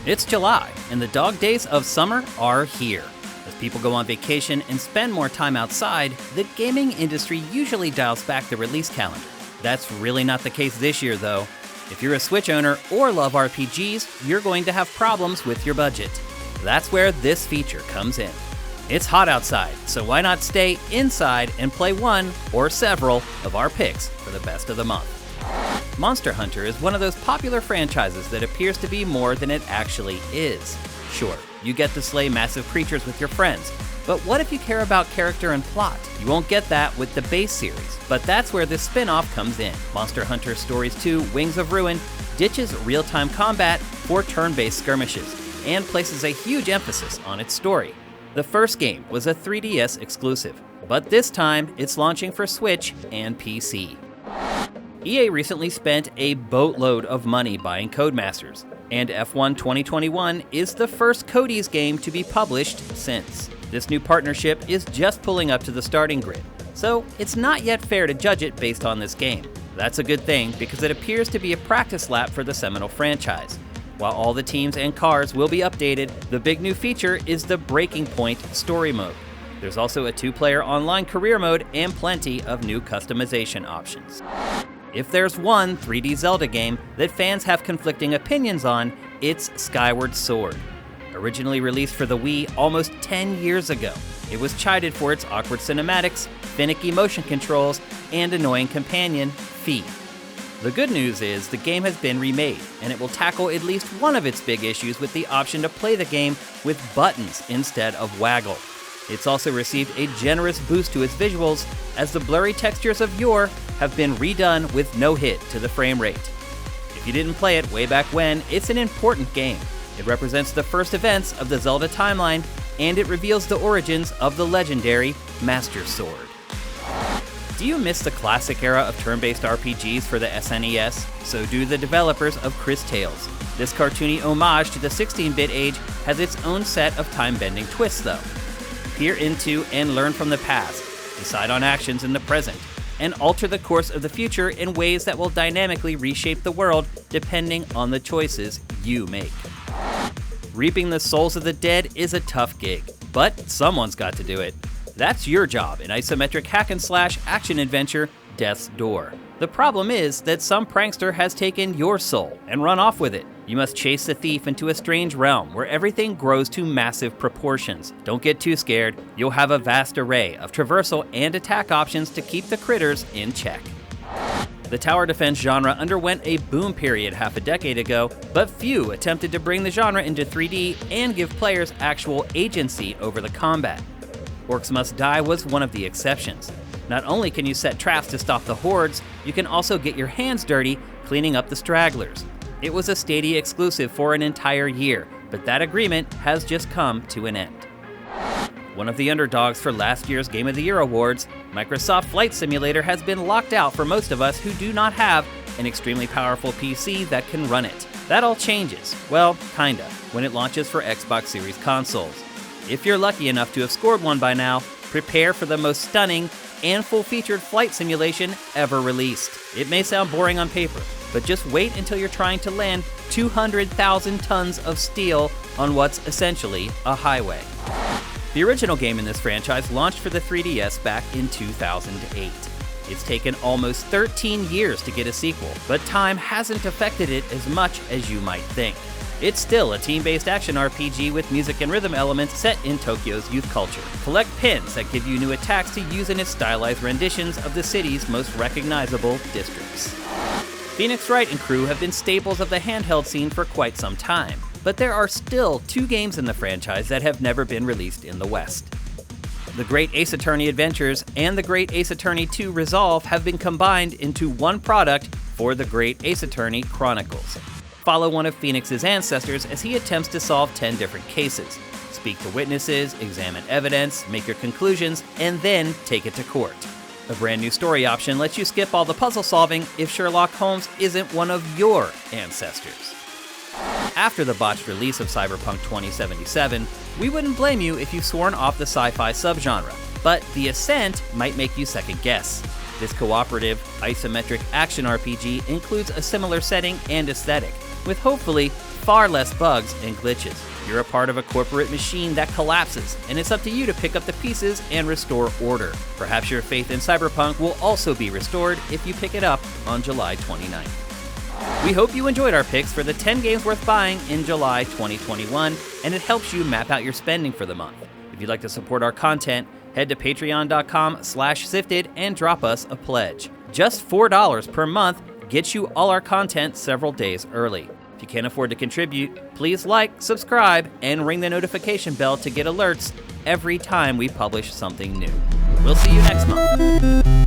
It's July, and the dog days of summer are here. As people go on vacation and spend more time outside, the gaming industry usually dials back the release calendar. That's really not the case this year, though. If you're a Switch owner or love RPGs, you're going to have problems with your budget. That's where this feature comes in. It's hot outside, so why not stay inside and play one or several of our picks for the best of the month. Monster Hunter is one of those popular franchises that appears to be more than it actually is. Sure, you get to slay massive creatures with your friends, but what if you care about character and plot? You won't get that with the base series, but that's where this spin-off comes in. Monster Hunter Stories 2: Wings of Ruin ditches real-time combat for turn-based skirmishes, and places a huge emphasis on its story. The first game was a 3DS exclusive, but this time it's launching for Switch and PC. EA recently spent a boatload of money buying Codemasters, and F1 2021 is the first Cody's game to be published since. This new partnership is just pulling up to the starting grid, so it's not yet fair to judge it based on this game. That's a good thing, because it appears to be a practice lap for the seminal franchise. While all the teams and cars will be updated, the big new feature is the Breaking Point story mode. There's also a 2-player online career mode and plenty of new customization options. If there's one 3D Zelda game that fans have conflicting opinions on, it's Skyward Sword. Originally released for the Wii almost 10 years ago, it was chided for its awkward cinematics, finicky motion controls, and annoying companion, Fi. The good news is the game has been remade, and it will tackle at least one of its big issues with the option to play the game with buttons instead of waggle. It's also received a generous boost to its visuals, as the blurry textures of yore have been redone with no hit to the frame rate. If you didn't play it way back when, it's an important game. It represents the first events of the Zelda timeline, and it reveals the origins of the legendary Master Sword. Do you miss the classic era of turn-based RPGs for the SNES? So do the developers of Cris Tales. This cartoony homage to the 16-bit age has its own set of time-bending twists, though. Peer into and learn from the past, decide on actions in the present, and alter the course of the future in ways that will dynamically reshape the world depending on the choices you make. Reaping the souls of the dead is a tough gig, but someone's got to do it. That's your job in isometric hack-and-slash action-adventure Death's Door. The problem is that some prankster has taken your soul and run off with it. You must chase the thief into a strange realm where everything grows to massive proportions. Don't get too scared. You'll have a vast array of traversal and attack options to keep the critters in check. The tower defense genre underwent a boom period half a decade ago, but few attempted to bring the genre into 3D and give players actual agency over the combat. Orcs Must Die was one of the exceptions. Not only can you set traps to stop the hordes, you can also get your hands dirty cleaning up the stragglers. It was a Stadia exclusive for an entire year, but that agreement has just come to an end. One of the underdogs for last year's Game of the Year awards, Microsoft Flight Simulator has been locked out for most of us who do not have an extremely powerful PC that can run it. That all changes, well, kinda, when it launches for Xbox Series consoles. If you're lucky enough to have scored one by now, prepare for the most stunning and full-featured flight simulation ever released. It may sound boring on paper, but just wait until you're trying to land 200,000 tons of steel on what's essentially a highway. The original game in this franchise launched for the 3DS back in 2008. It's taken almost 13 years to get a sequel, but time hasn't affected it as much as you might think. It's still a team-based action RPG with music and rhythm elements set in Tokyo's youth culture. Collect pins that give you new attacks to use in its stylized renditions of the city's most recognizable districts. Phoenix Wright and crew have been staples of the handheld scene for quite some time, but there are still 2 games in the franchise that have never been released in the West. The Great Ace Attorney Adventures and the Great Ace Attorney 2 Resolve have been combined into one product for the Great Ace Attorney Chronicles. Follow one of Phoenix's ancestors as he attempts to solve 10 different cases. Speak to witnesses, examine evidence, make your conclusions, and then take it to court. A brand new story option lets you skip all the puzzle solving if Sherlock Holmes isn't one of your ancestors. After the botched release of Cyberpunk 2077, we wouldn't blame you if you've sworn off the sci-fi subgenre, but the Ascent might make you second guess. This cooperative, isometric action RPG includes a similar setting and aesthetic, with hopefully far less bugs and glitches. You're a part of a corporate machine that collapses, and it's up to you to pick up the pieces and restore order. Perhaps your faith in Cyberpunk will also be restored if you pick it up on July 29th. We hope you enjoyed our picks for the 10 games worth buying in July 2021, and it helps you map out your spending for the month. If you'd like to support our content, head to patreon.com/sifted and drop us a pledge. Just $4 per month gets you all our content several days early. If you can't afford to contribute, please like, subscribe, and ring the notification bell to get alerts every time we publish something new. We'll see you next month.